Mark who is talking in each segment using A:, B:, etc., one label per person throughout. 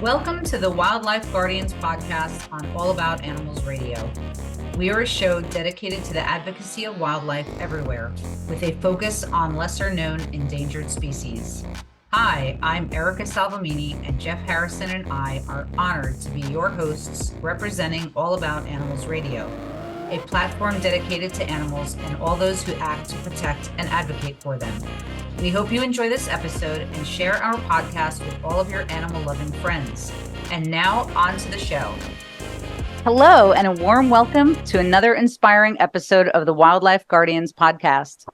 A: Welcome to the Wildlife Guardians podcast on All About Animals Radio. We are a show dedicated to the advocacy of wildlife everywhere, with a focus on lesser-known endangered species. Hi, I'm Erica Salvemini, and Jeff Harrison and I are honored to be your hosts representing All About Animals Radio, a platform dedicated to animals and all those who act to protect and advocate for them. We hope you enjoy this episode and share our podcast with all of your animal-loving friends. And now, on to the show. Hello, and a warm welcome to another inspiring episode of the Wildlife Guardians podcast.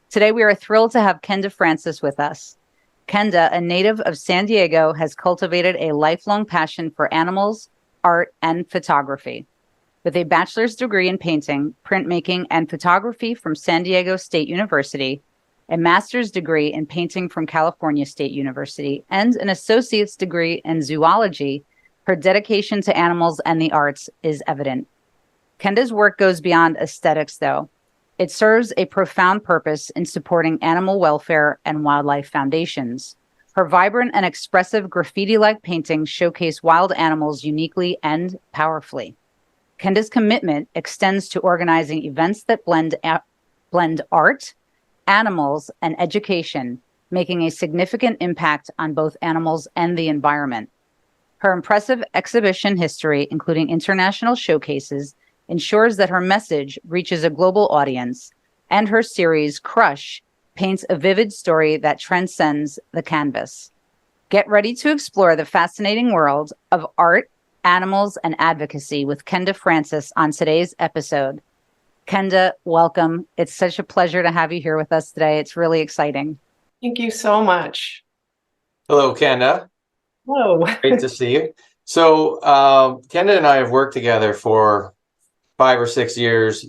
A: Today, we are thrilled to have Kenda Francis with us. Kenda, a native of San Diego, has cultivated a lifelong passion for animals, art, and photography. With a bachelor's degree in painting, printmaking, and photography from San Diego State University, a master's degree in painting from California State University, and an associate's degree in zoology, her dedication to animals and the arts is evident. Kenda's work goes beyond aesthetics, though. It serves a profound purpose in supporting animal welfare and wildlife foundations. Her vibrant and expressive graffiti-like paintings showcase wild animals uniquely and powerfully. Kenda's commitment extends to organizing events that blend art, animals, and education, making a significant impact on both animals and the environment. Her impressive exhibition history, including international showcases, ensures that her message reaches a global audience, and her series, Crush, paints a vivid story that transcends the canvas. Get ready to explore the fascinating world of art, animals, and advocacy with Kenda Francis on today's episode. Kenda, welcome. It's such a pleasure to have you here with us today. It's really exciting.
B: Thank you so much.
C: Hello, Kenda.
B: Hello.
C: Great to see you. So Kenda and I have worked together for 5 or 6 years,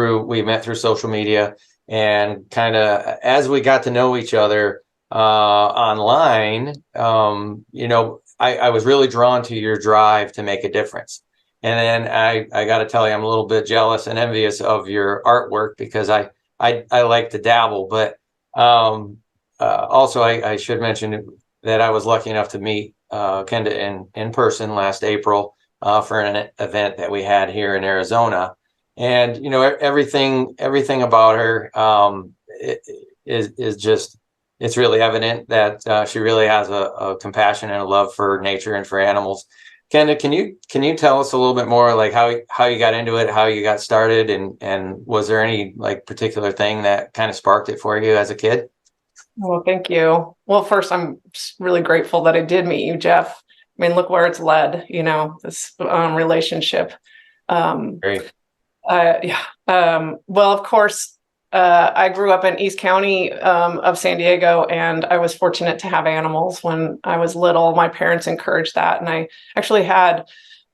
C: we met through social media, and kind of as we got to know each other online, I was really drawn to your drive to make a difference. And then I got to tell you, I'm a little bit jealous and envious of your artwork because I like to dabble. But also, I should mention that I was lucky enough to meet Kenda in person last April for an event that we had here in Arizona. And everything about her is just, it's really evident that she really has a compassion and a love for nature and for animals. Kenda, can you tell us a little bit more, like how you got into it, how you got started, and was there any particular thing that kind of sparked it for you as a kid?
B: Well, thank you. Well, first, I'm just really grateful that I did meet you, Jeff. I mean, look where it's led, this relationship.
C: Great.
B: Well, of course, I grew up in East County of San Diego, and I was fortunate to have animals when I was little. My parents encouraged that, and I actually had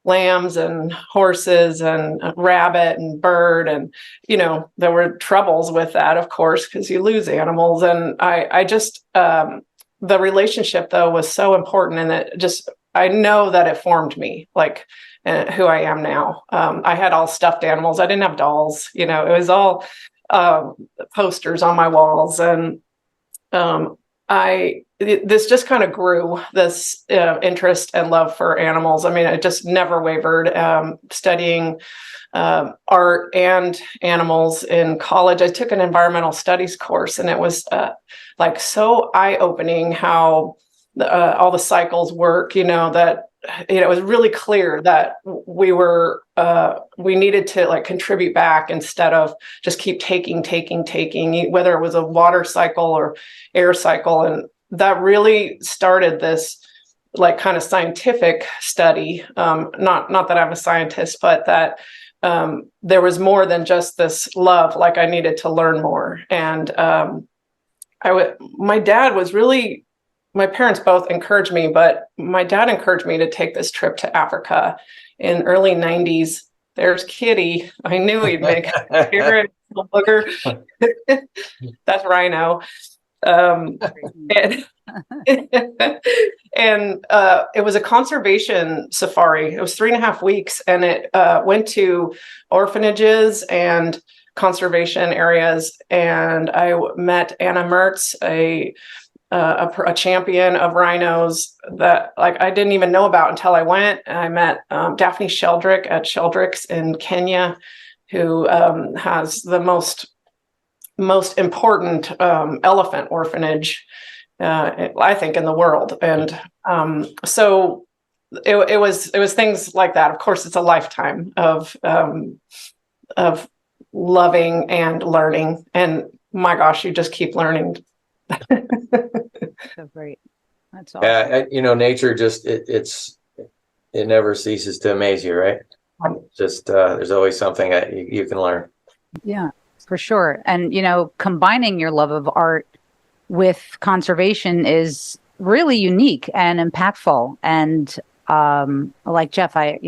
B: lambs and horses and a rabbit and bird, and there were troubles with that, of course, because you lose animals. And I just the relationship, though, was so important, and I know that it formed me who I am now. I had all stuffed animals. I didn't have dolls. It was all posters on my walls, and this just kind of grew, this interest and love for animals. I mean, I just never wavered. Studying art and animals in college, I took an environmental studies course, and it was so eye-opening how all the cycles work. That it was really clear that we needed to contribute back instead of just keep taking, whether it was a water cycle or air cycle. And that really started this kind of scientific study. Not that I'm a scientist, but that there was more than just this love. I needed to learn more. And my parents both encouraged me, but my dad encouraged me to take this trip to Africa in early 90s. There's Kitty. I knew he'd make a favorite booger. That's Rhino. And it was a conservation safari. It was 3.5 weeks, and it went to orphanages and conservation areas. And I met Anna Mertz, a a champion of rhinos that like I didn't even know about until I went. I met Daphne Sheldrick at Sheldrick's in Kenya, who has the most important elephant orphanage, I think, in the world. And so it was things like that. Of course, it's a lifetime of loving and learning. And my gosh, you just keep learning.
D: So great. That's awesome.
C: Yeah, nature just it never ceases to amaze you, right? Just there's always something that you can learn.
D: Yeah, for sure. And combining your love of art with conservation is really unique and impactful. And like Jeff, I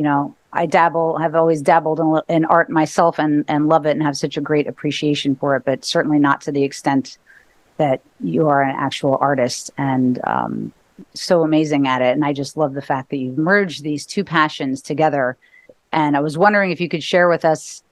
D: have always dabbled in art myself and love it and have such a great appreciation for it, but certainly not to the extent that you are an actual artist and so amazing at it. And I just love the fact that you've merged these two passions together. And I was wondering if you could share with us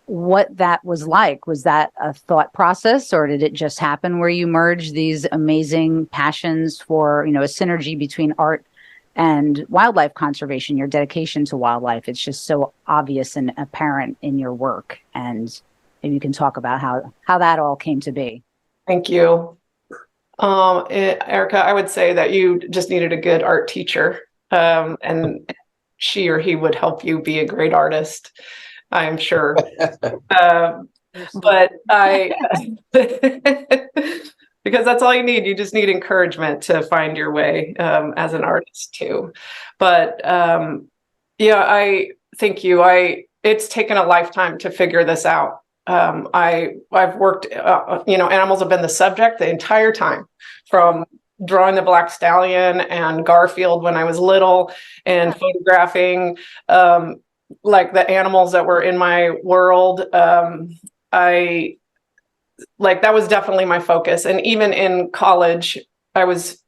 D: what that was like. Was that a thought process, or did it just happen where you merged these amazing passions for, a synergy between art and wildlife conservation, your dedication to wildlife? It's just so obvious and apparent in your work. And maybe you can talk about how that all came to be.
B: Thank you. Erica, I would say that you just needed a good art teacher, and she or he would help you be a great artist, I'm sure. But because that's all you need. You just need encouragement to find your way as an artist too. But I thank you. It's taken a lifetime to figure this out. I've worked, animals have been the subject the entire time, from drawing the black stallion and Garfield when I was little, and photographing like the animals that were in my world. That was definitely my focus. And even in college, I was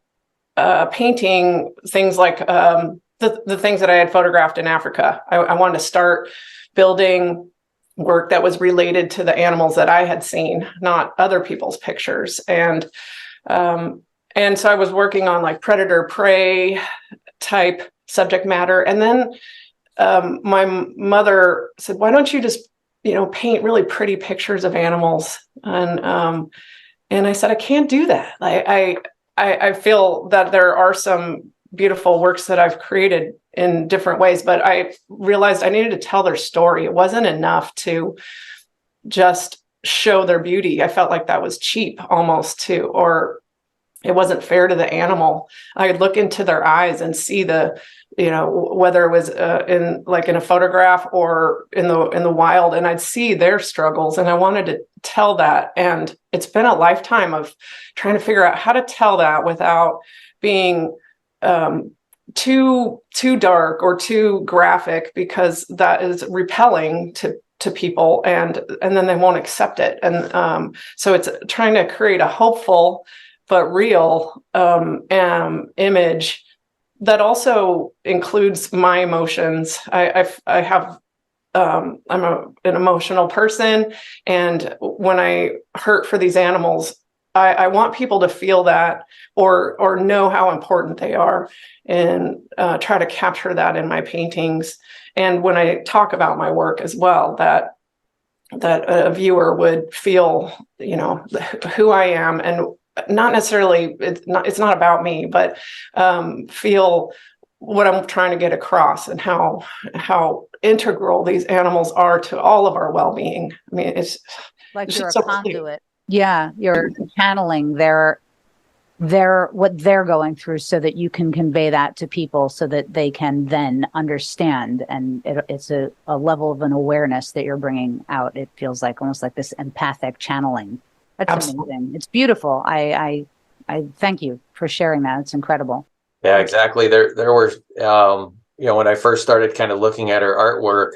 B: painting things like the things that I had photographed in Africa. I wanted to start building work that was related to the animals that I had seen, not other people's pictures. And so I was working on like predator prey type subject matter. And then my mother said, why don't you just, paint really pretty pictures of animals? And I said, I can't do that. I feel that there are some beautiful works that I've created in different ways, but I realized I needed to tell their story. It wasn't enough to just show their beauty. I felt like that was cheap almost too, or it wasn't fair to the animal. I could look into their eyes and see whether it was in a photograph or in the wild, and I'd see their struggles, and I wanted to tell that. And it's been a lifetime of trying to figure out how to tell that without being too dark or too graphic, because that is repelling to people, and then they won't accept it. And so it's trying to create a hopeful but real image that also includes my emotions. I have I'm an emotional person, and when I hurt for these animals, I want people to feel that or know how important they are, and try to capture that in my paintings. And when I talk about my work as well, that a viewer would feel, who I am, and not necessarily, it's not about me, but feel what I'm trying to get across, and how integral these animals are to all of our well-being. I mean, it's
D: like
B: it's
D: you're a
B: so
D: conduit. Yeah, you're channeling their what they're going through, so that you can convey that to people, so that they can then understand. And it's a level of an awareness that you're bringing out. It feels like almost like this empathic channeling. That's
B: Absolutely.
D: amazing. It's beautiful. I thank you for sharing that. It's incredible.
C: Yeah, exactly. There were, when I first started kind of looking at her artwork,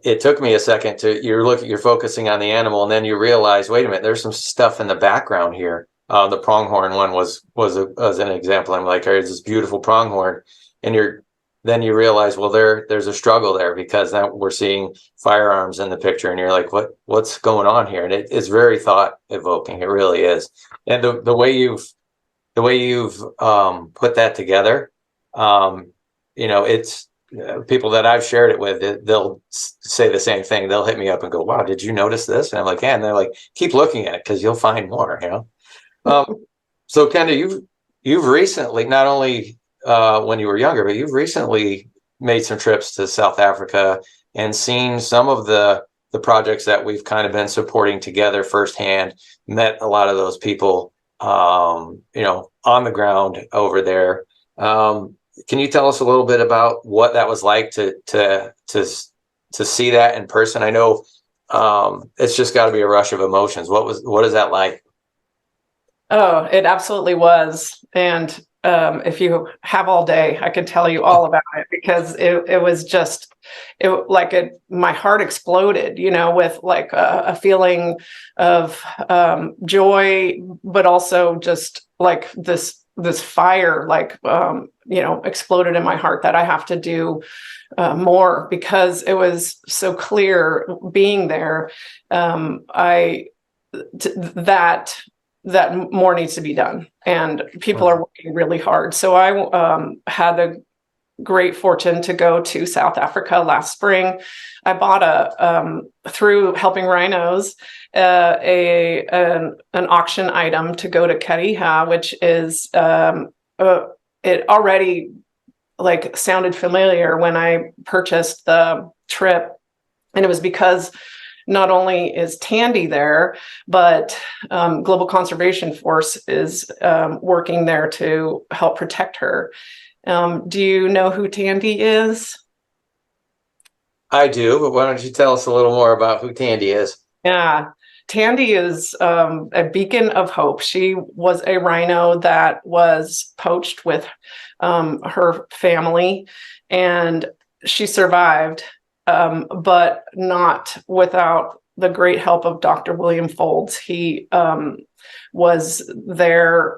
C: it took me a second you're focusing on the animal, and then you realize, wait a minute, there's some stuff in the background here. The pronghorn one was an example. I'm like, there's this beautiful pronghorn, and then you realize, well, there's a struggle there, because now we're seeing firearms in the picture, and you're like, what's going on here? And it's very thought evoking. It really is. And the way you've you've put that together, it's people that I've shared it with, they'll say the same thing. They'll hit me up and go, "Wow, did you notice this?" And I'm like, "Yeah." And they're like, "Keep looking at it because you'll find more." So Kenda, you've recently, not only when you were younger, but you've recently made some trips to South Africa and seen some of the projects that we've kind of been supporting together firsthand. Met a lot of those people, on the ground over there. Can you tell us a little bit about what that was like to see that in person? I know it's just got to be a rush of emotions. What is that like?
B: Oh, it absolutely was. And if you have all day, I could tell you all about it, because it was just, my heart exploded, with like a feeling of joy, but also just like this fire, exploded in my heart that I have to do more, because it was so clear being there. That more needs to be done, and people are working really hard. So I had the great fortune to go to South Africa last spring. I bought through Helping Rhinos, an auction item to go to Kariha, which is it already like sounded familiar when I purchased the trip, and it was because not only is Tandy there, but Global Conservation Force is working there to help protect her. Do you know who Tandy is?
C: I do, but why don't you tell us a little more about who Tandy is?
B: Yeah, Tandy is a beacon of hope. She was a rhino that was poached with her family, and she survived. But not without the great help of Dr. William Folds. He was there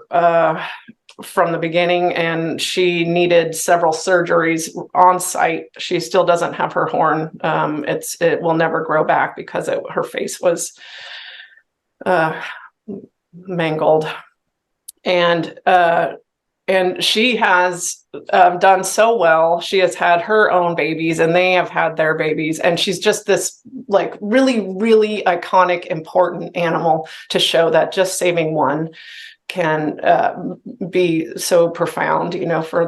B: from the beginning, and she needed several surgeries on site. She still doesn't have her horn. It will never grow back because her face was mangled. And she has done so well. She has had her own babies, and they have had their babies. And she's just this like really, really iconic, important animal to show that just saving one can be so profound, for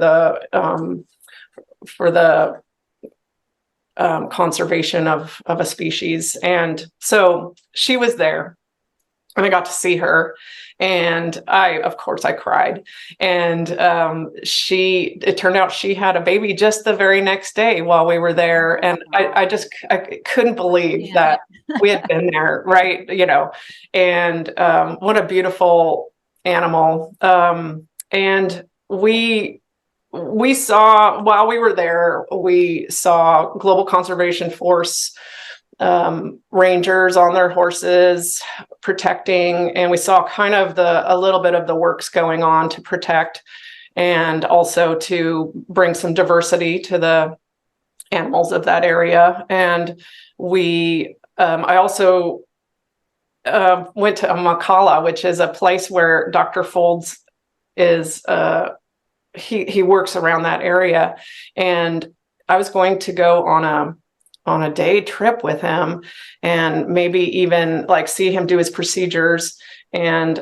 B: the conservation of a species. And so she was there, and I got to see her. And of course I cried. And it turned out she had a baby just the very next day while we were there. And I couldn't believe that we had been there, right? And what a beautiful animal. And we saw, while we were there, we saw Global Conservation Force rangers on their horses protecting, and we saw kind of a little bit of the works going on to protect and also to bring some diversity to the animals of that area. And I also went to Makala, which is a place where Dr. Folds is. He works around that area, and I was going to go on a day trip with him and maybe even like see him do his procedures. And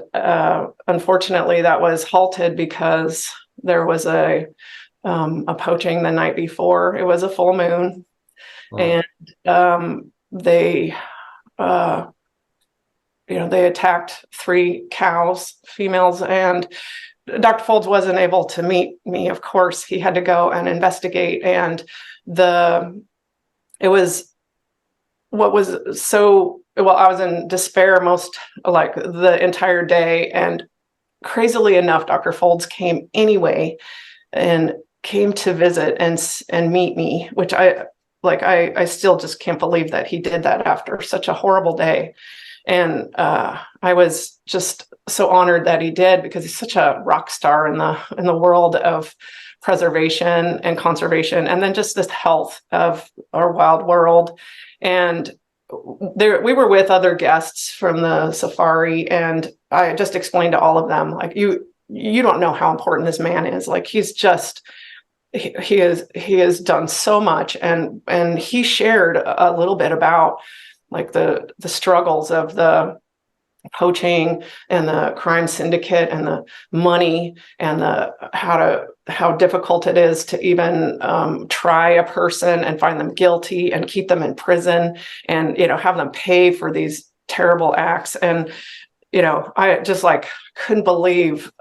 B: unfortunately that was halted because there was a poaching the night before. It was a full moon. Wow. And they attacked 3 cows, females, and Dr. Folds wasn't able to meet me. Of course, he had to go and investigate. And I was in despair most like the entire day, and crazily enough, Dr. Folds came anyway and came to visit and meet me, which I still just can't believe that he did that after such a horrible day. And I was just so honored that he did, because he's such a rock star in the world of preservation and conservation, and then just this health of our wild world. And we were with other guests from the safari, and I just explained to all of them, like, you don't know how important this man is. Like, he's just, he has done so much. And he shared a little bit about like the struggles of the poaching and the crime syndicate and the money and how difficult it is to even try a person and find them guilty and keep them in prison and, have them pay for these terrible acts. And, I just like couldn't believe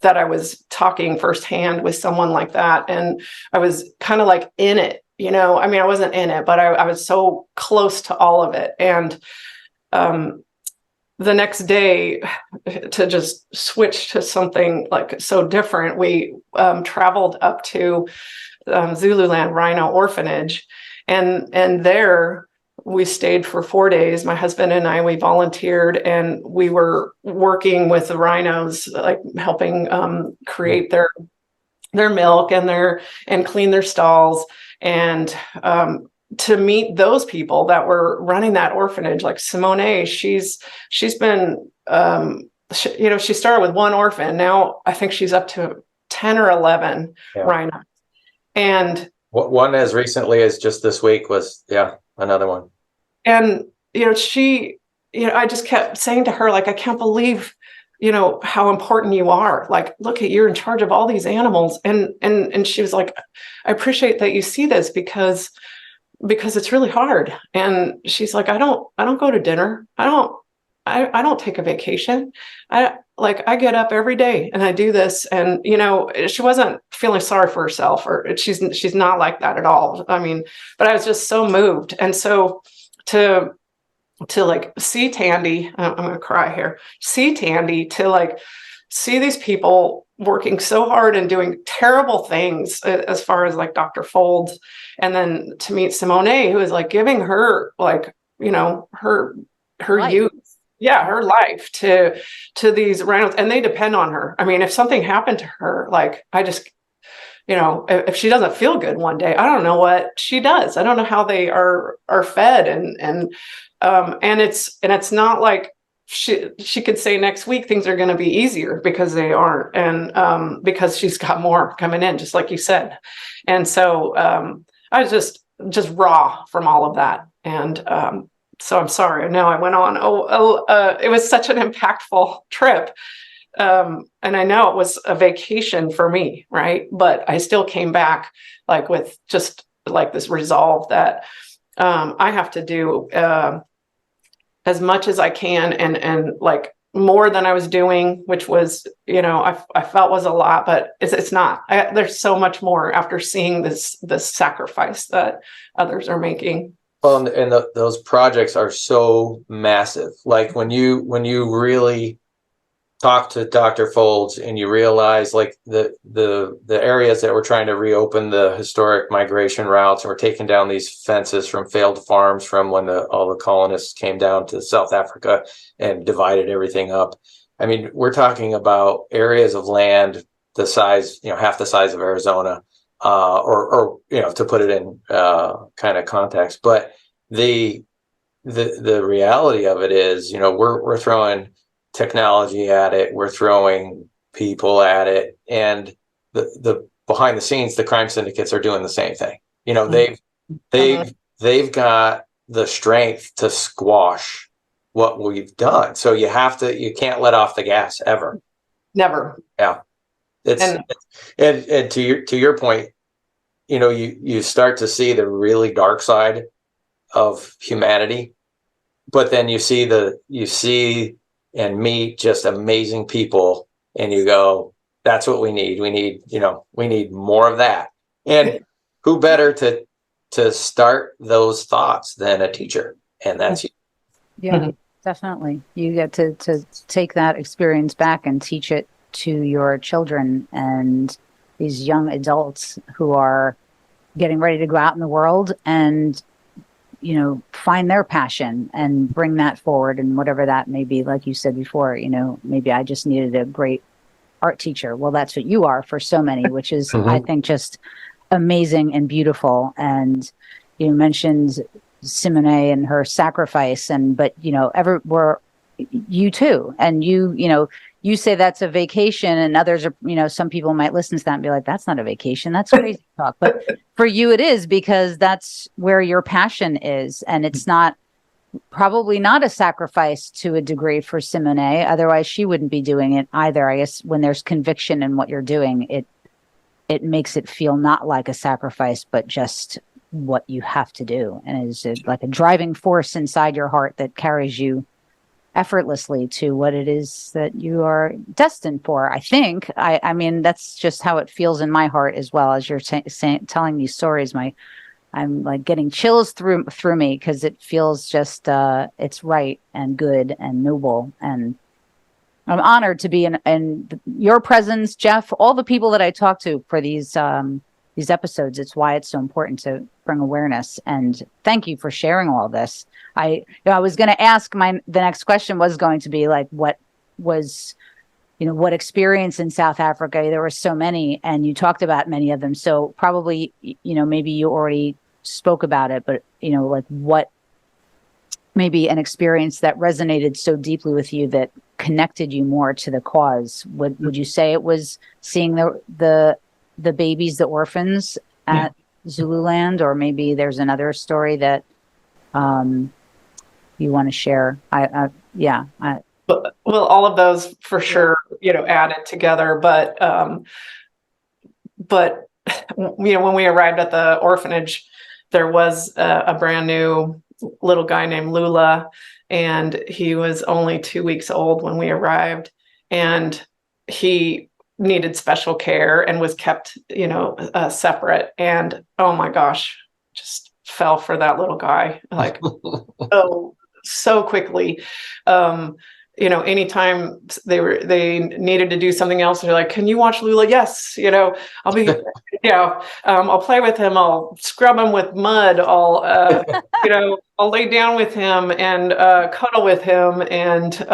B: that I was talking firsthand with someone like that. And I was kind of like in it, I mean, I wasn't in it, but I was so close to all of it. And the next day, to just switch to something like so different, we traveled up to Zululand Rhino Orphanage, and there we stayed for 4 days. My husband and I, we volunteered, and we were working with the rhinos, like helping create their milk and clean their stalls, and to meet those people that were running that orphanage, like Simone, she's been, she started with one orphan. Now I think she's up to 10 or 11 rhinos. And
C: one as recently as just this week was, another one.
B: And, she, I just kept saying to her, like, I can't believe, how important you are. Like, look, you're in charge of all these animals. And she was like, I appreciate that you see this because it's really hard. And she's like, I don't go to dinner. I don't take a vacation. I get up every day and I do this. And, she wasn't feeling sorry for herself, or she's not like that at all. I mean, but I was just so moved. And so to like see Tandy, I'm going to cry here, see Tandy, to like see these people working so hard and doing terrible things as far as like Dr. Folds, and then to meet Simone, who is like giving her like, her
D: life.
B: youth, her life to these rhinos, and they depend on her. I mean, if something happened to her, like, I just, if she doesn't feel good one day, I don't know what she does. I don't know how they are fed, and it's not like she could say next week things are going to be easier, because they aren't. And because she's got more coming in, just like you said. And so I was just raw from all of that. And so I'm sorry. Now I went on. It was such an impactful trip. And I know it was a vacation for me, right? But I still came back like with just like this resolve that I have to do as much as I can, and like more than I was doing, which was, I felt was a lot, but it's not. There's so much more after seeing this sacrifice that others are making.
C: Well, and those projects are so massive. Like when you really talk to Dr. Folds and you realize like the areas that we're trying to reopen the historic migration routes, and we're taking down these fences from failed farms from when all the colonists came down to South Africa and divided everything up. I mean, we're talking about areas of land the size, half the size of Arizona, or to put it in kind of context. But the reality of it is, we're throwing technology at it, we're throwing people at it, and the behind the scenes, the crime syndicates are doing the same thing. They've got the strength to squash what we've done. So you can't let off the gas ever.
B: Never.
C: Yeah. And to your point, you start to see the really dark side of humanity, but then you see and meet just amazing people, and you go, that's what we need. We need more of that. And who better to start those thoughts than a teacher? And that's you.
D: Yeah, definitely. You get to take that experience back and teach it to your children and these young adults who are getting ready to go out in the world and find their passion and bring that forward, and whatever that may be. Like you said before, maybe I just needed a great art teacher. Well, that's what you are for so many, which is, I think, just amazing and beautiful. And you mentioned Simone and her sacrifice, but you too, and you you say that's a vacation, and others are, some people might listen to that and be like, that's not a vacation, that's crazy talk. But for you, it is, because that's where your passion is. And it's probably not a sacrifice to a degree for Simone. Otherwise, she wouldn't be doing it either. I guess when there's conviction in what you're doing, it makes it feel not like a sacrifice, but just what you have to do. And is like a driving force inside your heart that carries you effortlessly to what it is that you are destined for. I think. I mean, that's just how it feels in my heart as well. As you're telling these stories, I'm like getting chills through me, because it feels just it's right and good and noble. And I'm honored to be in your presence, Jeff. All the people that I talk to for these episodes. It's why it's so important to bring awareness. And thank you for sharing all this. I was going to ask the next question was going to be like, what was, what experience in South Africa? There were so many, and you talked about many of them. So probably, maybe you already spoke about it, but, like what maybe an experience that resonated so deeply with you that connected you more to the cause. Would you say it was seeing the babies, the orphans at Zululand, or maybe there's another story that, you want to share?
B: Well, all of those for sure, added together. But when we arrived at the orphanage, there was a brand new little guy named Lula, and he was only 2 weeks old when we arrived, and he needed special care and was kept, separate. And oh my gosh, just fell for that little guy, like so quickly. Anytime they needed to do something else, they're like, "Can you watch Lula?" Yes, I'll be, I'll play with him. I'll scrub him with mud. I'll, I'll lay down with him and cuddle with him and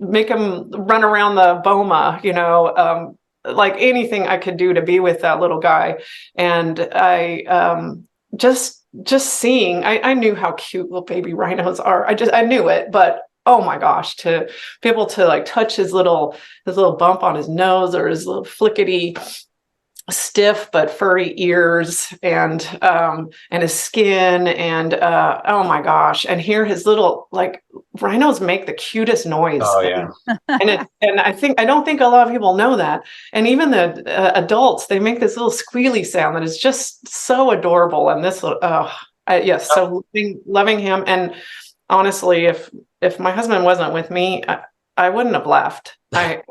B: make him run around the boma. Like anything I could do to be with that little guy. And I just seeing, I knew how cute little baby rhinos are. I knew it, but oh my gosh, to be able to like touch his little bump on his nose, or his little flickety stiff but furry ears, and his skin, and oh my gosh, and hear his little, like, rhinos make the cutest noise.
C: Oh yeah.
B: and I don't think a lot of people know that. And even the adults, they make this little squealy sound that is just so adorable. And this so loving him. And honestly, if my husband wasn't with me, I wouldn't have left. And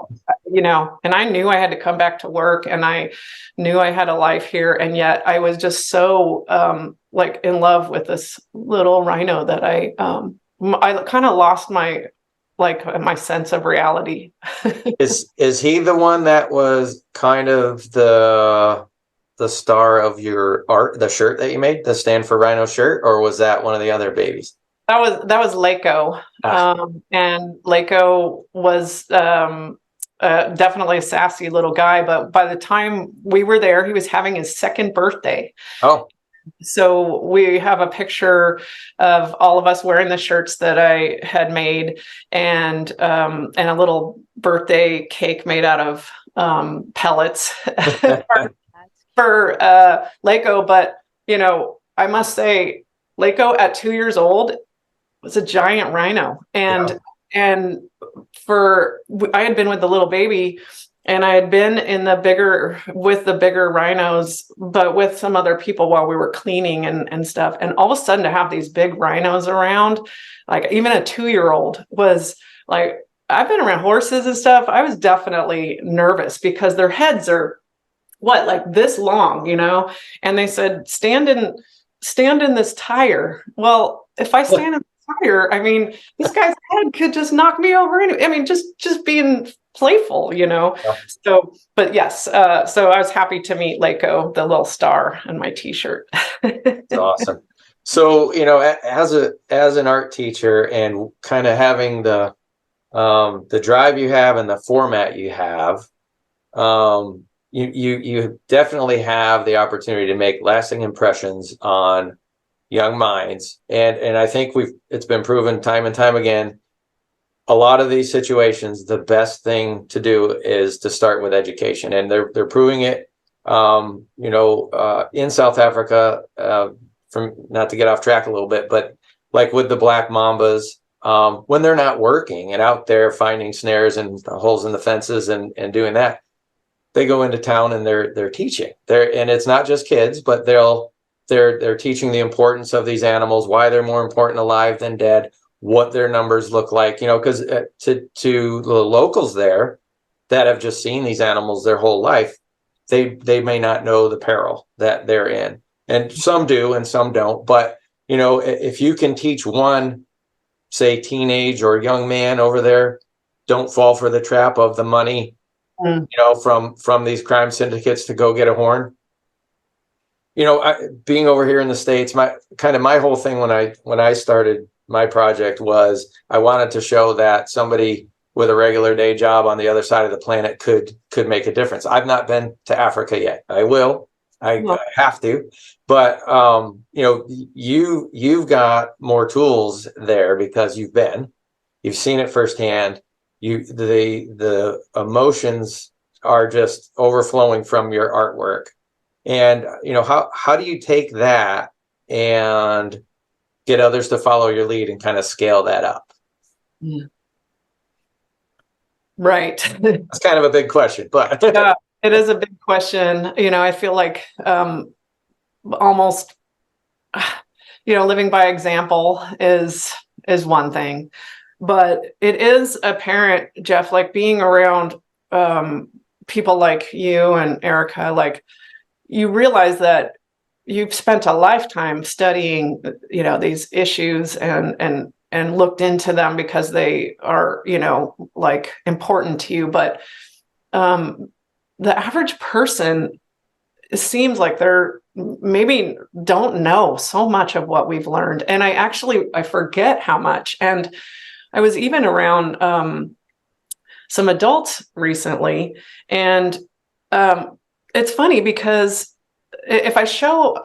B: I knew I had to come back to work, and I knew I had a life here. And yet I was just so in love with this little rhino that I kind of lost my sense of reality.
C: Is he the one that was kind of the star of your art, the shirt that you made, the Stand for Rhino shirt, or was that one of the other babies?
B: That was Lako. And Lako was definitely a sassy little guy, but by the time we were there, he was having his second birthday.
C: Oh.
B: So we have a picture of all of us wearing the shirts that I had made, and a little birthday cake made out of pellets for Lako. But I must say, Lako at 2 years old was a giant rhino, and I had been with the little baby, and I had been with the bigger rhinos, but with some other people while we were cleaning and stuff. And all of a sudden to have these big rhinos around, like even a 2-year-old, was like, I've been around horses and stuff. I was definitely nervous because their heads are like this long, and they said, stand in this tire. Well, if I stand in the tire, I mean, this guy's head could just knock me over anyway. I mean, just being playful, Yeah. So, but yes, so I was happy to meet Lako, the little star, on my t-shirt.
C: That's awesome. So, as an art teacher, and kind of having the drive you have and the format you have, you definitely have the opportunity to make lasting impressions on young minds. And I think it's been proven time and time again, a lot of these situations, the best thing to do is to start with education, and they're proving it. In South Africa, from not to get off track a little bit, but like with the black mambas, when they're not working and out there finding snares and holes in the fences and doing that, they go into town and they're teaching. And it's not just kids, but they're teaching the importance of these animals, why they're more important alive than dead, what their numbers look like, because to the locals there that have just seen these animals their whole life, they may not know the peril that they're in. And some do and some don't. But, if you can teach one, say, teenage or young man over there, don't fall for the trap of the money, from these crime syndicates to go get a horn. Being over here in the States, my whole thing when I started my project was I wanted to show that somebody with a regular day job on the other side of the planet could make a difference. I've not been to Africa yet. I will. I have to. But you've got more tools there because you've seen it firsthand. The emotions are just overflowing from your artwork. And how do you take that and get others to follow your lead and kind of scale that up?
B: Yeah. Right.
C: It's kind of a big question, but
B: yeah, it is a big question. I feel like almost living by example is one thing, but it is apparent, Jeff, like being around people like you and Erica, like you realize that you've spent a lifetime studying these issues and looked into them because they are like important to you, but the average person, it seems like they're maybe don't know so much of what we've learned, and I forget how much. And I was even around some adults recently, and it's funny because if I show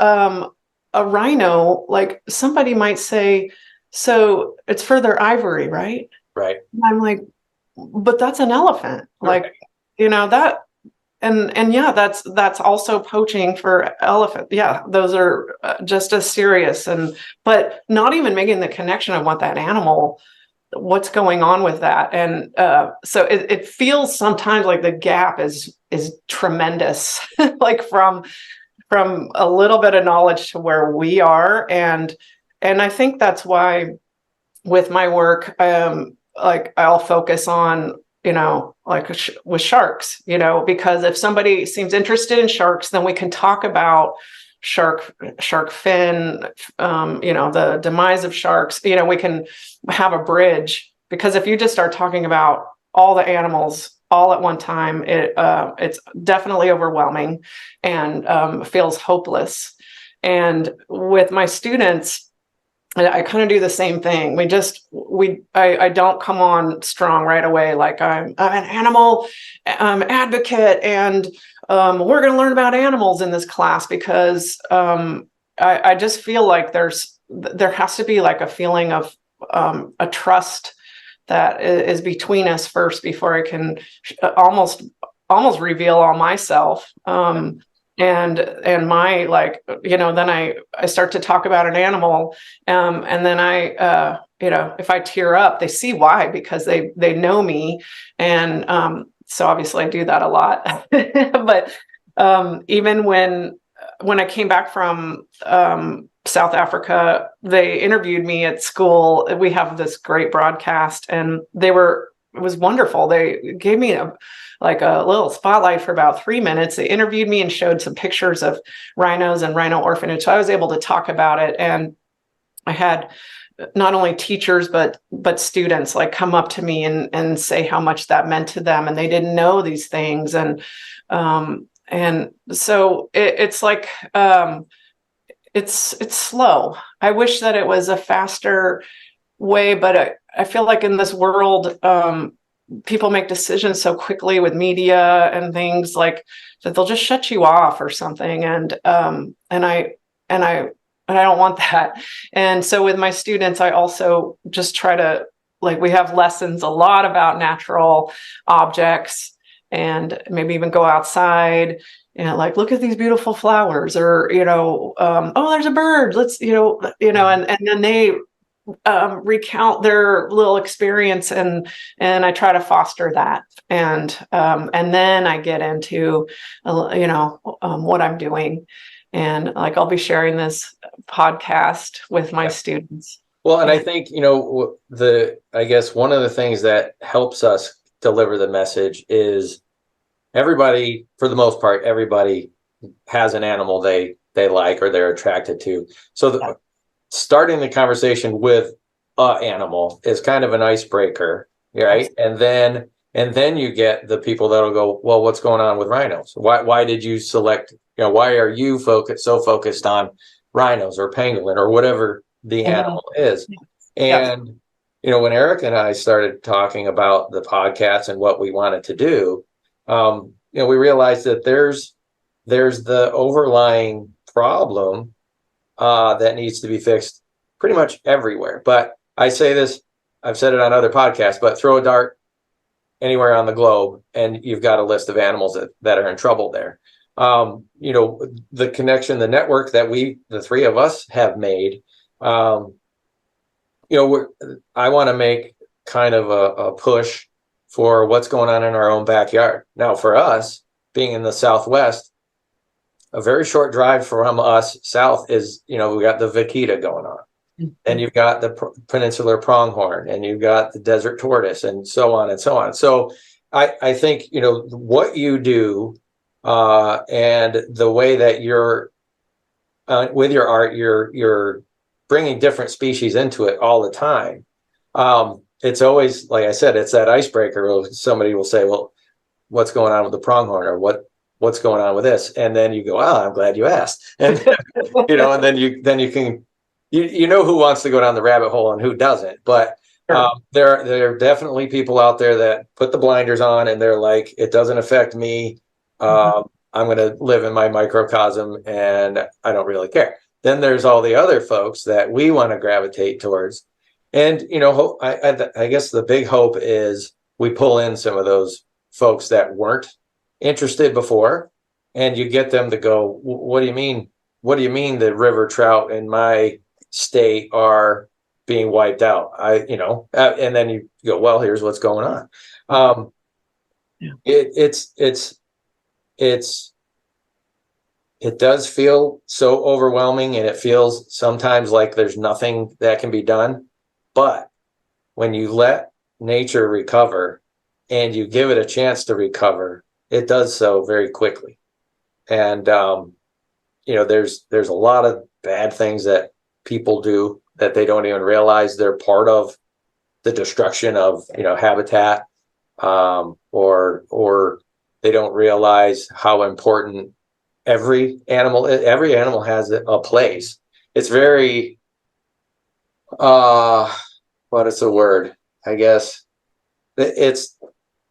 B: a rhino, like somebody might say, so it's for their ivory, right?
C: Right.
B: And I'm like, but that's an elephant.
C: Right.
B: Like, that, and yeah, that's also poaching for elephant. Yeah, those are just as serious, but not even making the connection of what that animal, what's going on with that. And so it feels sometimes like the gap is tremendous, like from a little bit of knowledge to where we are. And I think that's why with my work, like I'll focus on, with sharks, because if somebody seems interested in sharks, then we can talk about shark fin, the demise of sharks. We can have a bridge, because if you just start talking about all the animals all at one time, it's definitely overwhelming and feels hopeless. And with my students, I kind of do the same thing. I don't come on strong right away. Like I'm an animal advocate, and we're going to learn about animals in this class, because I just feel like there has to be like a feeling of a trust that is between us first before I can almost reveal all myself. And my, like, then I start to talk about an animal, and then if I tear up, they see why, because they know me. And so obviously I do that a lot. But even when I came back from South Africa, they interviewed me at school. We have this great broadcast, and it was wonderful. They gave me a little spotlight for about 3 minutes. They interviewed me and showed some pictures of rhinos and rhino orphanage. So I was able to talk about it. And I had not only teachers, but students like come up to me and say how much that meant to them. And they didn't know these things. And so it's like, it's slow. I wish that it was a faster way, but I feel like in this world, people make decisions so quickly with media and things like that, they'll just shut you off or something. And I don't want that. And so with my students, I also just try to like we have lessons a lot about natural objects, and maybe even go outside and like look at these beautiful flowers, or oh, there's a bird, let's and then they recount their little experience, and I try to foster that, and then I get into what I'm doing, and like I'll be sharing this podcast with my students.
C: Well, and I think I guess one of the things that helps us deliver the message is everybody, for the most part, everybody has an animal they like or they're attracted to. So starting the conversation with an animal is kind of an icebreaker, right? And then you get the people that'll go, well, what's going on with rhinos? Why did you select? Why are you so focused on rhinos or pangolin or whatever the animal is? And when Erica and I started talking about the podcast and what we wanted to do, we realized that there's the overlying problem that needs to be fixed pretty much everywhere. But I say this, I've said it on other podcasts, but throw a dart anywhere on the globe and you've got a list of animals that are in trouble there. The connection, the network that the three of us have made, I want to make kind of a push for what's going on in our own backyard. Now, for us, being in the Southwest, a very short drive from us south is, we got the vaquita going on. And you've got the peninsular pronghorn, and you've got the desert tortoise, and so on and so on. So I think, what you do and the way that you're with your art, you're bringing different species into it all the time. It's always, like I said, it's that icebreaker. Somebody will say, well, what's going on with the pronghorn, or what's going on with this? And then you go, oh, I'm glad you asked. And, and then you can, who wants to go down the rabbit hole and who doesn't. But there are definitely people out there that put the blinders on and they're like, it doesn't affect me. I'm going to live in my microcosm and I don't really care. Then there's all the other folks that we want to gravitate towards. And, I guess the big hope is we pull in some of those folks that weren't interested before, and you get them to go, what do you mean? What do you mean the river trout in my state are being wiped out? And then you go, well, here's what's going on. It does feel so overwhelming, and it feels sometimes like there's nothing that can be done. But when you let nature recover and you give it a chance to recover, it does so very quickly. And, there's a lot of bad things that people do that they don't even realize they're part of the destruction of, habitat, or they don't realize how important every animal has a place. It's very, what is the word? I guess it's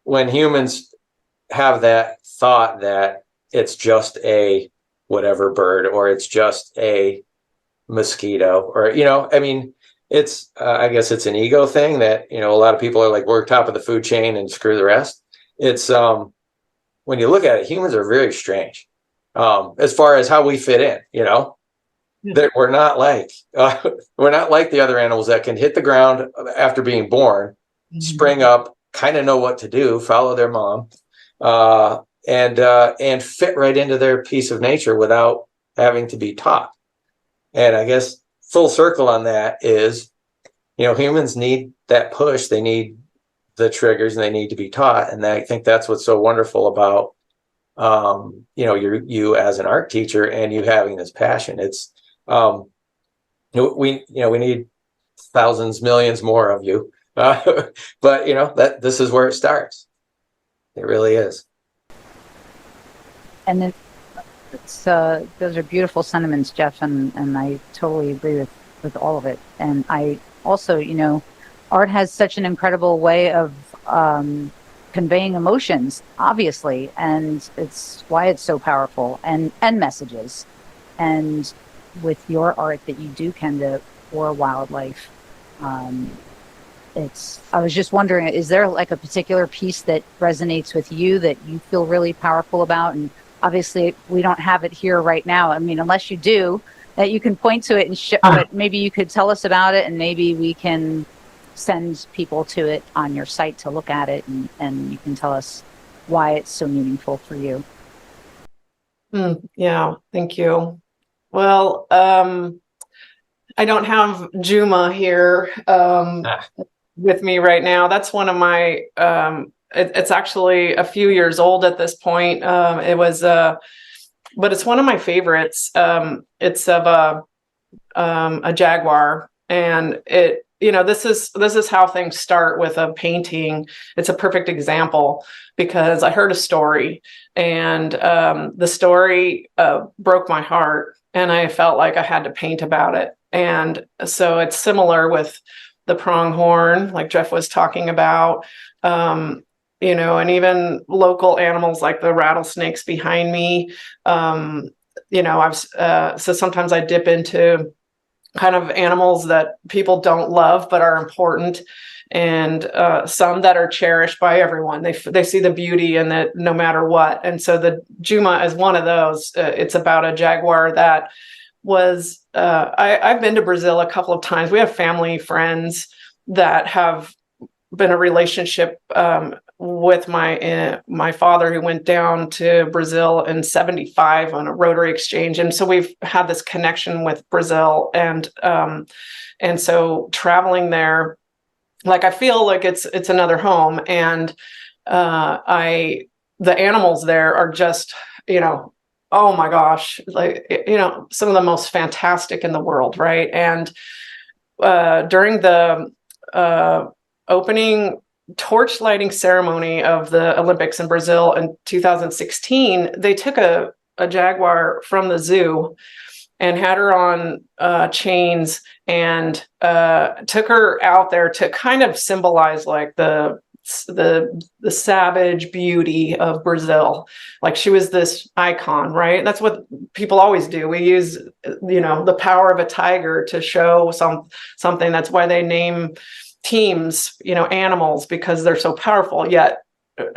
C: when humans have that thought that it's just a whatever bird, or it's just a mosquito, or, it's, I guess it's an ego thing that, a lot of people are like, we're top of the food chain and screw the rest. It's, when you look at it, humans are very strange, as far as how we fit in, that we're not like the other animals that can hit the ground after being born, spring up, kind of know what to do, follow their mom, and fit right into their piece of nature without having to be taught. And I guess full circle on that is, humans need that push. They need the triggers, and they need to be taught. And I think that's what's so wonderful about, you as an art teacher and you having this passion. It's, we need thousands, millions more of you. But that this is where it starts. It really is.
D: And those are beautiful sentiments, Jeff, and I totally agree with all of it. And I also, art has such an incredible way of conveying emotions, obviously, and it's why it's so powerful, and messages. And with your art that you do, Kenda, for wildlife, I was just wondering, is there like a particular piece that resonates with you that you feel really powerful about? And obviously we don't have it here right now. I mean, unless you do, that you can point to it and but maybe you could tell us about it, and maybe we can send people to it on your site to look at it, and you can tell us why it's so meaningful for you.
B: Yeah, thank you. Well, I don't have Juma here with me right now. That's one of my, it's actually a few years old at this point. But it's one of my favorites. It's of a jaguar, and this is how things start with a painting. It's a perfect example because I heard a story, and the story broke my heart, and I felt like I had to paint about it. And so it's similar with the pronghorn, like Jeff was talking about, and even local animals like the rattlesnakes behind me. So sometimes I dip into kind of animals that people don't love but are important, and some that are cherished by everyone. They see the beauty in it no matter what. And so the Juma is one of those. It's about a jaguar that was I've been to Brazil a couple of times. We have family friends that have been a relationship with my father, who went down to Brazil in '75 on a Rotary exchange, and so we've had this connection with Brazil, and so traveling there, like, I feel like it's another home, and the animals there are just, oh my gosh, like, some of the most fantastic in the world, right? And during the opening torch lighting ceremony of the Olympics in Brazil in 2016, they took a jaguar from the zoo and had her on chains, and took her out there to kind of symbolize like the savage beauty of Brazil. Like, she was this icon, right? That's what people always do. We use, the power of a tiger to show something. That's why they name teams, animals, because they're so powerful. Yet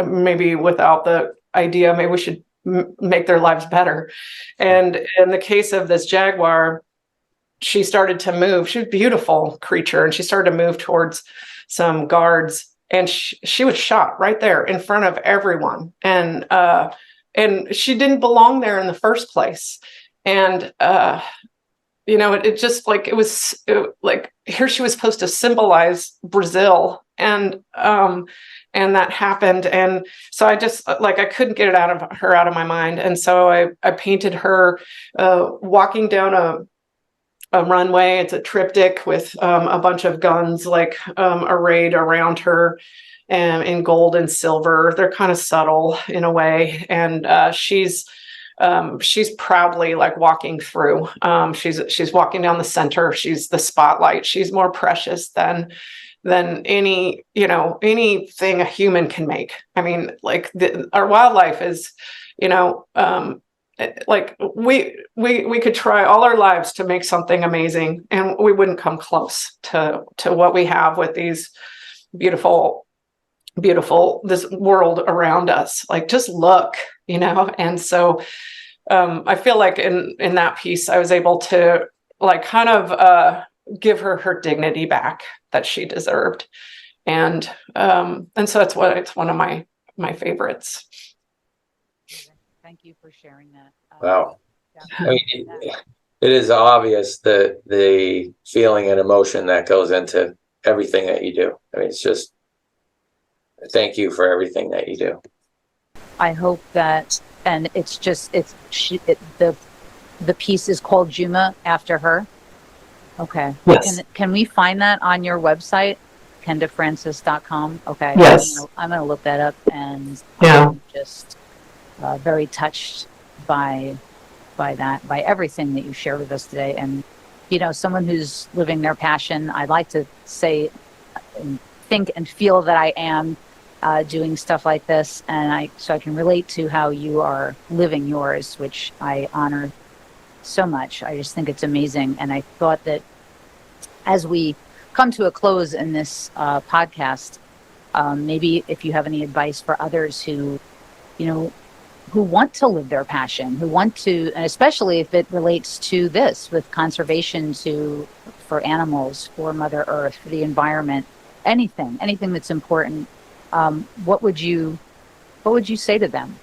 B: maybe without the idea, maybe we should make their lives better. And in the case of this jaguar, she started to move. She was a beautiful creature, and she started to move towards some guards, and she was shot right there in front of everyone. And she didn't belong there in the first place. And it just like, like, here she was supposed to symbolize Brazil, and that happened. And so I just, like, I couldn't get it out of my mind. And so I painted her walking down a runway. It's a triptych with a bunch of guns, like, arrayed around her, in gold and silver. They're kind of subtle in a way. And she's proudly, like, walking through. She's walking down the center. She's the spotlight. She's more precious than any, anything a human can make. I mean, like, our wildlife is, like, we could try all our lives to make something amazing, and we wouldn't come close to what we have with these beautiful, this world around us. Like, just look, and so I feel like in that piece, I was able to, like, kind of give her dignity back that she deserved. And so it's one of my favorites.
D: Thank you for sharing that.
C: Wow. I mean, it is obvious that the feeling and emotion that goes into everything that you do. I mean, it's just, thank you for everything that you do.
D: I hope that, and it's just, the piece is called Juma after her. Okay.
B: Yes.
D: Can we find that on your website, kendafrancis.com? Okay.
B: Yes.
D: I'm going to look that up, and
B: yeah.
D: I'm just very touched by everything that you shared with us today. And, someone who's living their passion, I'd like to say and think and feel that I am doing stuff like this, and so I can relate to how you are living yours, which I honor so much. I just think it's amazing. And I thought that as we come to a close in this podcast, maybe if you have any advice for others who, who want to live their passion, who want to, and especially if it relates to this with conservation for animals, for Mother Earth, for the environment, anything that's important. What would you say to them?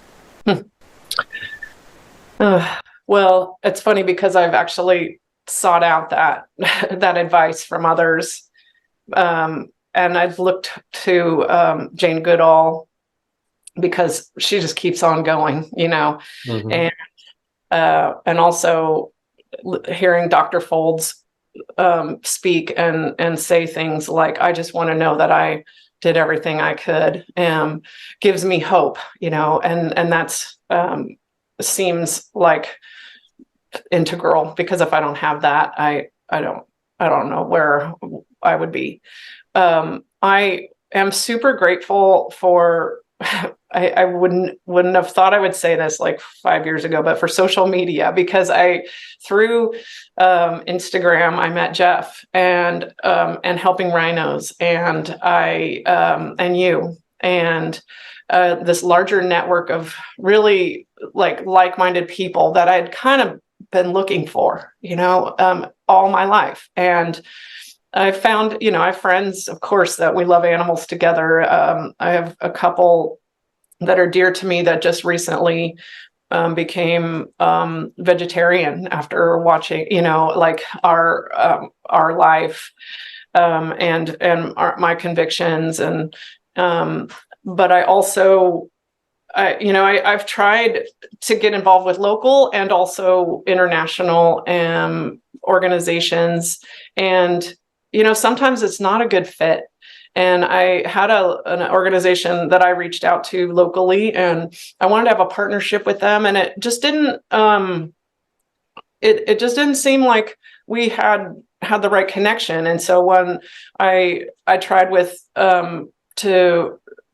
B: Well, it's funny because I've actually sought out that that advice from others, and I've looked to Jane Goodall because she just keeps on going,
C: Mm-hmm.
B: and also hearing Dr. Folds speak and say things like, "I just want to know that I did everything I could," gives me hope, and that's seems like integral, because if I don't have that, I don't know where I would be. I am super grateful for I wouldn't have thought I would say this like 5 years ago, but for social media, because through Instagram, I met Jeff and helping rhinos, and and you, and this larger network of really like-minded people that I'd kind of been looking for, all my life. And I found, I have friends, of course, that we love animals together. I have a couple that are dear to me that just recently became vegetarian after watching, our life and my convictions. And but I also, I've tried to get involved with local and also international organizations, and sometimes it's not a good fit. And I had an organization that I reached out to locally, and I wanted to have a partnership with them, and it just didn't. It just didn't seem like we had the right connection. And so when I tried with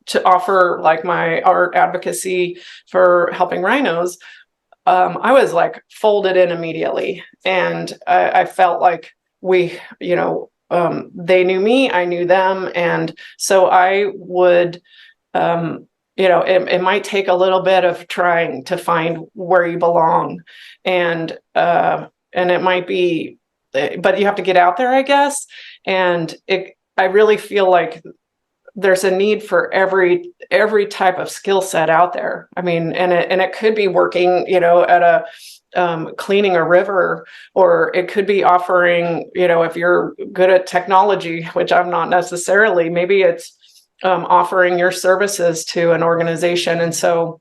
B: to offer like my art advocacy for helping rhinos, I was like folded in immediately, and I felt like we, they knew me, I knew them. And so I would, it might take a little bit of trying to find where you belong, and it might be, but you have to get out there, I guess. And I really feel like there's a need for every type of skill set out there. I mean, and it could be working, at a cleaning a river, or it could be offering, if you're good at technology, which I'm not necessarily, maybe it's offering your services to an organization. And so,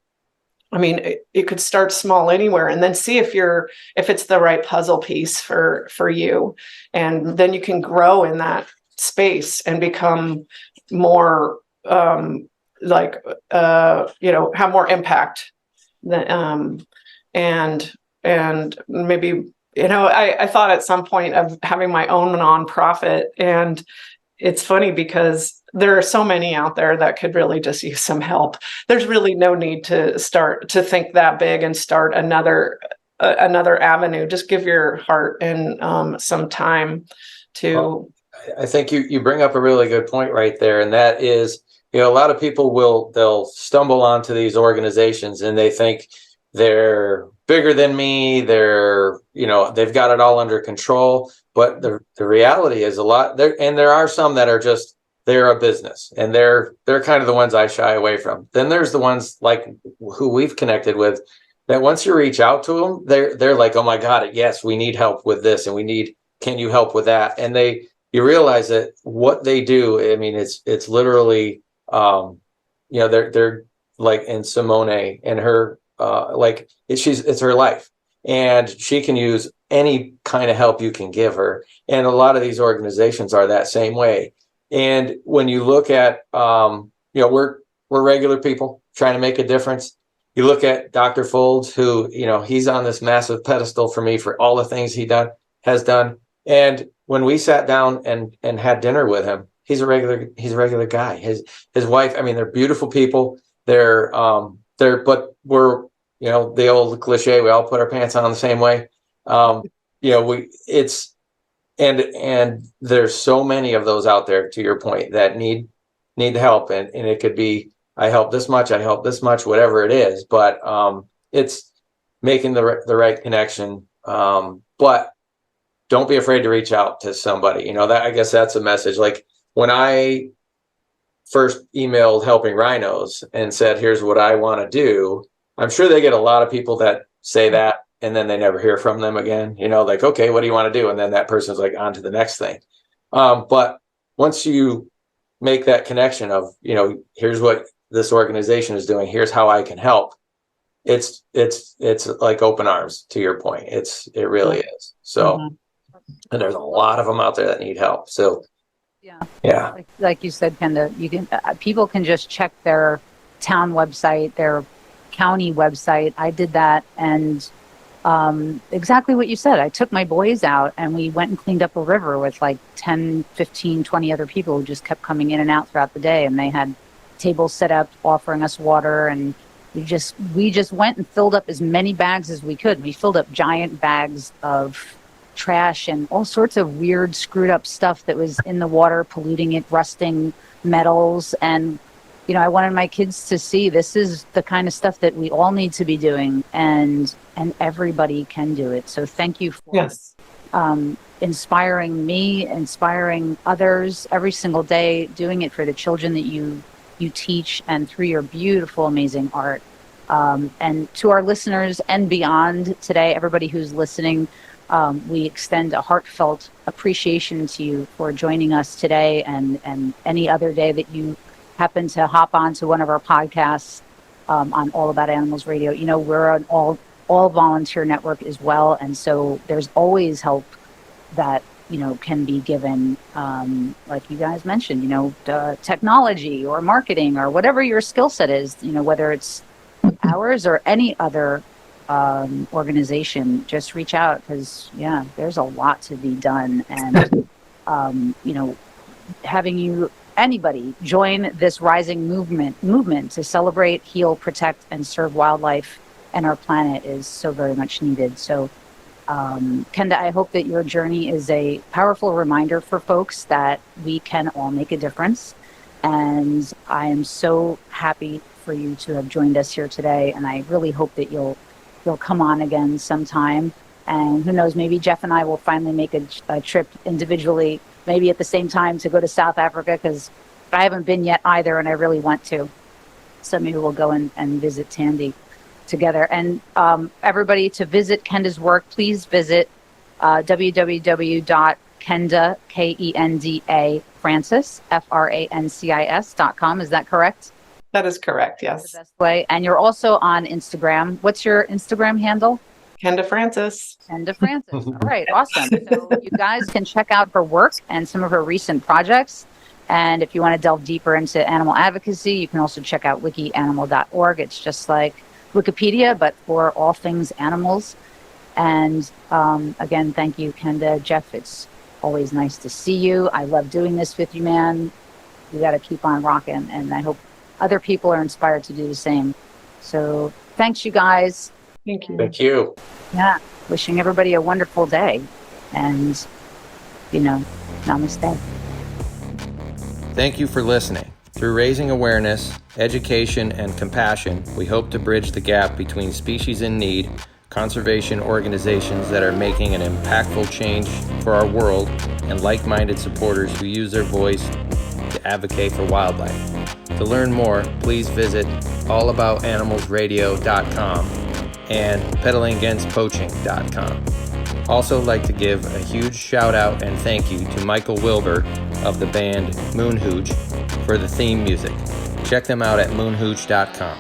B: I mean, it could start small anywhere, and then see if it's the right puzzle piece for you, and then you can grow in that space and become more have more impact than, and maybe, I thought at some point of having my own nonprofit. And it's funny because there are so many out there that could really just use some help. There's really no need to think that big and start another avenue. Just give your heart and some time to.
C: Well, I think you bring up a really good point right there. And that is, a lot of people they'll stumble onto these organizations and they think they're bigger than me. They're, they've got it all under control. But the reality is a lot there. And there are some that are just, they're a business, and they're kind of the ones I shy away from. Then there's the ones like who we've connected with that once you reach out to them, they're like, oh my God, yes, we need help with this. And can you help with that? And you realize that what they do, I mean, it's literally, they're like in Simone and her, it's her life, and she can use any kind of help you can give her. And a lot of these organizations are that same way. And when you look at, we're regular people trying to make a difference. You look at Dr. Folds, who, he's on this massive pedestal for me for all the things he has done. And when we sat down and had dinner with him, he's a regular guy. His wife, I mean, they're beautiful people. But we're, the old cliche, we all put our pants on the same way. and there's so many of those out there, to your point, that need the help, and it could be, I help this much, whatever it is, but it's making the right connection. But don't be afraid to reach out to somebody. That, I guess that's a message. Like when I first emailed Helping Rhinos and said, here's what I want to do, I'm sure they get a lot of people that say that, and then they never hear from them again. Like, okay, what do you want to do? And then that person's like, on to the next thing. But once you make that connection of, here's what this organization is doing, here's how I can help, it's like open arms, to your point. It really is. So, and there's a lot of them out there that need help. So yeah.
D: Like you said, Kenda, you can people can just check their town website, their county website. I did that, and exactly what you said. I took my boys out and we went and cleaned up a river with like 10, 15, 20 other people who just kept coming in and out throughout the day, and they had tables set up offering us water, and we just went and filled up as many bags as we could. We filled up giant bags of trash and all sorts of weird screwed up stuff that was in the water, polluting it, rusting metals. And I wanted my kids to see this is the kind of stuff that we all need to be doing, and everybody can do it. So thank you for inspiring me, inspiring others every single day, doing it for the children that you teach, and through your beautiful, amazing art. And to our listeners and beyond today, everybody who's listening, we extend a heartfelt appreciation to you for joining us today, and any other day that you happen to hop onto one of our podcasts on All About Animals Radio. We're an all volunteer network as well, and so there's always help that can be given, like you guys mentioned, technology or marketing or whatever your skill set is, whether it's ours or any other organization. Just reach out, because there's a lot to be done. And having anybody join this rising movement to celebrate, heal, protect, and serve wildlife and our planet is so very much needed. So Kenda, I hope that your journey is a powerful reminder for folks that we can all make a difference. And I am so happy for you to have joined us here today. And I really hope that you'll come on again sometime. And who knows, maybe Jeff and I will finally make a trip individually, maybe at the same time, to go to South Africa, because I haven't been yet either, and I really want to. So maybe we'll go and visit Tandy together. And everybody, to visit Kenda's work, please visit www.kenda, Kenda Francis, Francis.com. Is that correct?
B: That is correct, yes.
D: That's the best way. And you're also on Instagram. What's your Instagram handle?
B: Kenda Francis.
D: Kenda Francis. All right, awesome. So you guys can check out her work and some of her recent projects. And if you want to delve deeper into animal advocacy, you can also check out wikianimal.org. It's just like Wikipedia, but for all things animals. And again, thank you, Kenda. Jeff, it's always nice to see you. I love doing this with you, man. You got to keep on rocking. And I hope other people are inspired to do the same. So thanks, you guys.
B: Thank you.
C: Thank you.
D: Yeah. Wishing everybody a wonderful day. And, namaste.
C: Thank you for listening. Through raising awareness, education, and compassion, we hope to bridge the gap between species in need, conservation organizations that are making an impactful change for our world, and like-minded supporters who use their voice to advocate for wildlife. To learn more, please visit allaboutanimalsradio.com and peddlingagainstpoaching.com. Also like to give a huge shout out and thank you to Michael Wilbur of the band Moonhooch for the theme music. Check them out at moonhooch.com.